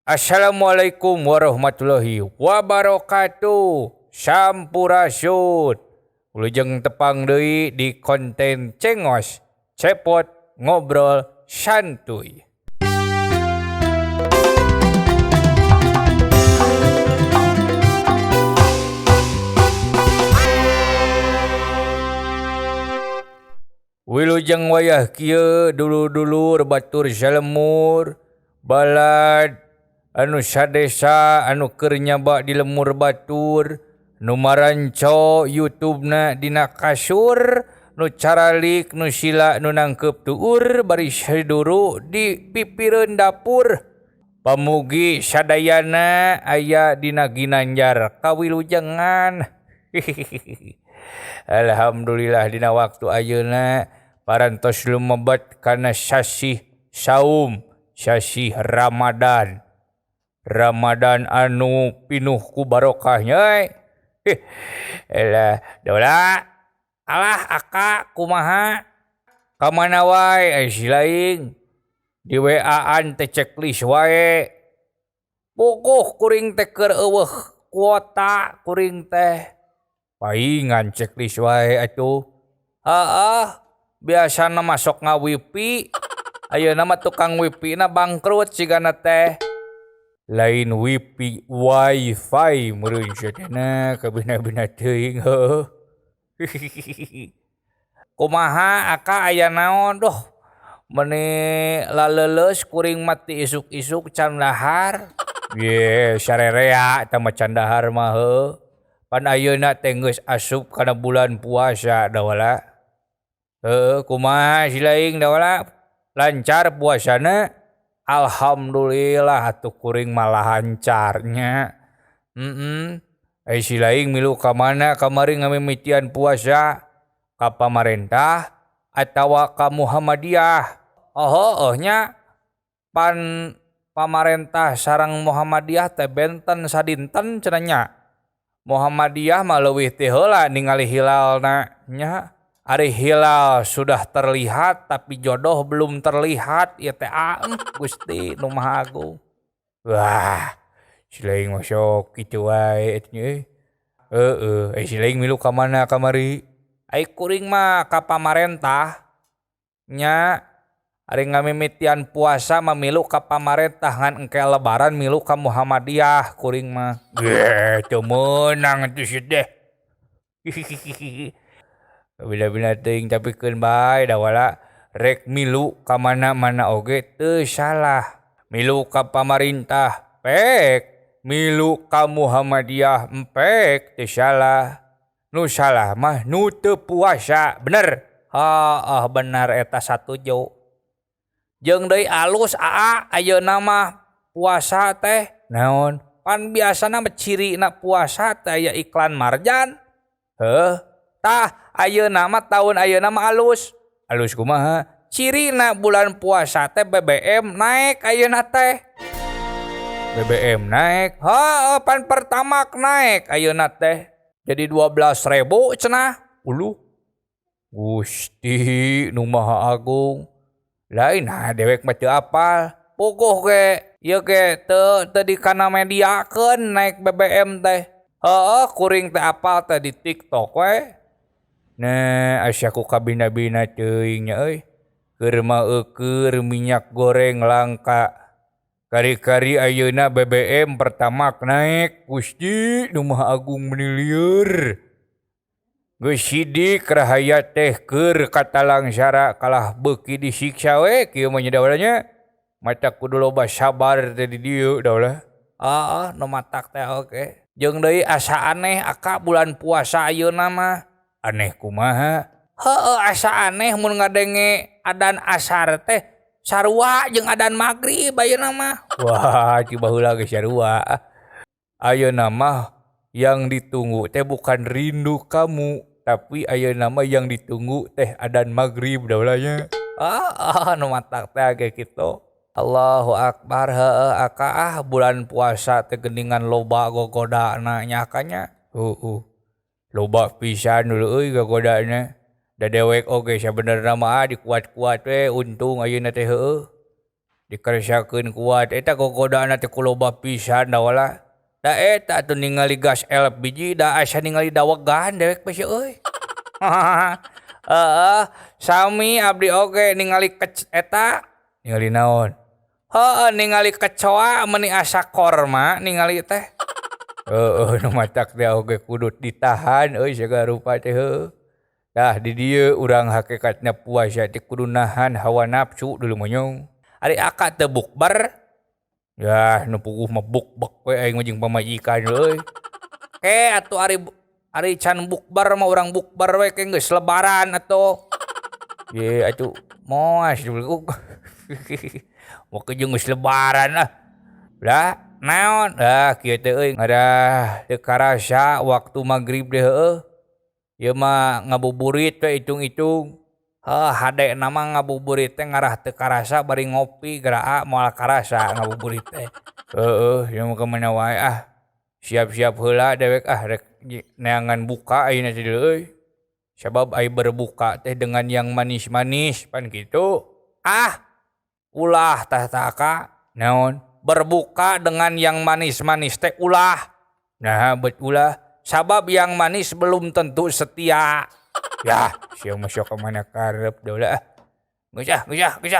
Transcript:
Assalamualaikum warahmatullahi wabarakatuh. Sampurasun. Wilujeng tepang deui di konten Cengos, Cepot, Ngobrol Santuy. Wilujeng wayah kieu dulu-dulu batur salemur balad anu sadesa anu keur nyaba di lemur batur nu maranco YouTube-na dina kasur nu caralik nu sila nu nangkep tuur bari saduru di pipireun dapur pamugi sadayana aya dina Ginanjar kawilujengan. Alhamdulillah dina waktu ayeuna parantos lumebat kana sasih saum, sasih Ramadan anu pinuh ku barokahnya. Elah, dola. Alah aka kumaha? Kamana wae ai si laing? Di WA-an teh checklist wae. Puguh kuring teh keur eueuh kuota kuring teh. Paingan checklist wae atuh. Biasana masuk ngawipi. Ayeuna mah tukang wipi na bangkrut sigana teh. Lain wifi meureun cenah kabina-bina teuing heuh. Kumaha aka aya naon doh meni laleuleus kuring mati isuk-isuk can dahar. Ye sarerea eta mah can dahar mah heuh. Pan ayeuna teh geus asup kana bulan puasa da wala. Kumaha si laing da wala? Lancar puasana? Alhamdulillah atuh kuring malah lancarnya. Ai si laing milu ka mana kamari ngamimitian puasa? Ka pamarentah atawa ka Muhammadiyah? Nya pan pamarentah sareng Muhammadiyah teh benten sadinten cenah nya. Muhammadiyah mah leuwih ti heula ningali hilalna nya. Ari hilal sudah terlihat tapi jodoh belum terlihat ieu teh Gusti nu Maha Agung. Wah, si laing mah sok kitu wae nya. Si laing milu ka mana kamari? Ai kuring mah ka pamarentah nya. Ari ngamimitian puasa mah milu ka pamarentah ngan engke lebaran milu ka Muhammadiyah kuring mah. Teu meunang atuh si teh. Bina-bina teuing capikeun bae da wala rek milu ka mana-mana oge teu salah. Milu ka pamarintah pek, milu ka Muhammadiyah empek teu salah. Nu salah mah nu teu puasa, bener. Bener eta satuju. Jeung deui alus ayeuna mah puasa teh naon? Pan biasana mah cirina puasa teh aya iklan marjan. Tah ayeuna mah taun ayeuna mah alus. Alus kumaha? Cirina bulan puasa teh BBM naik ayeuna teh. BBM naik. Pan Pertamax naik ayeuna teh. Jadi 12.000 cenah. Uluh. Gusti nu Maha Agung. Lain dewek mah teu apal. Puguh ge. Ieu ge teu dikana mediakeun naik BBM teh. Kuring teh apal teh di TikTok we. Nah, asyaku kabina-bina teuing nya euy. Keur maeukeur minyak goreng langka. Kari-kari ayeuna BBM Pertamax naik. Gusti nu Maha Agung menilieur. Geus sidik rahaya teh keur katalang sara kalah beuki disiksa we kieu mah nya nya. Mata kudu loba sabar teh di dieu da ulah. Nu matak teh oge. Jeung deui asa aneh aka bulan puasa ayeuna mah. Aneh kumaha? Asa aneh mun ngadenge adzan asar teh sarua jeung adzan magrib ayeuna mah. Wah, coba heula geus sarua. Ayeuna mah yang ditunggu teh bukan rindu kamu, tapi ayeuna mah yang ditunggu teh adzan magrib da ulah nya. Nu matak teh ge kitu. Allahu Akbar. Aka bulan puasa teh geuningan loba gogodana nya akanya. Loba pisan dulu euy gagodana. Da dewek oge sabenerna mah dikuat-kuat we untung ayeuna teh heueuh. dikerjakeun kuat eta gogodana teh kuloba pisan da wala. Da eta atuh ningali gas LPG da asa ningali dawegan dewek bisi euy. Heeh, sami abdi oge ningali eta ningali naon? Heeh, ningali kecoa meuni asa korma ningali teh. Heeh, nu matak teh oge kudu ditahan euy segala rupa teh heuh. Dah di dieu urang hakikatna puasa teh kudu nahan hawa nafsu dulu monyong. Ari akad teu bukber, yah nu puguh mah bukbek we aing mah jeung pamajikan euy. Atuh ari can bukber mah urang bukber we ke geus lebaran atuh. Ye atuh moas dulu. Mau ke jeung geus lebaran lah. Lah naon? Kieu teh euy ngadah teu karasa waktu magrib teh heueuh. Ieu mah ngabuburit we itung-itung. Hade nama ngabuburit teh ngarah teu karasa bari ngopi geura moal karasa ngabuburit teh. Ieu mah kemana wae siap-siap heula dewek rek neangan buka ayeuna teh euy. Sabab ai berbuka teh dengan yang manis-manis pan kitu. Ulah tah taka naon? Berbuka dengan yang manis-manis teh ulah. Nah, ulah. Sabab yang manis belum tentu setia. Yah, sieu mah sok ka mana karep da ulah. Geus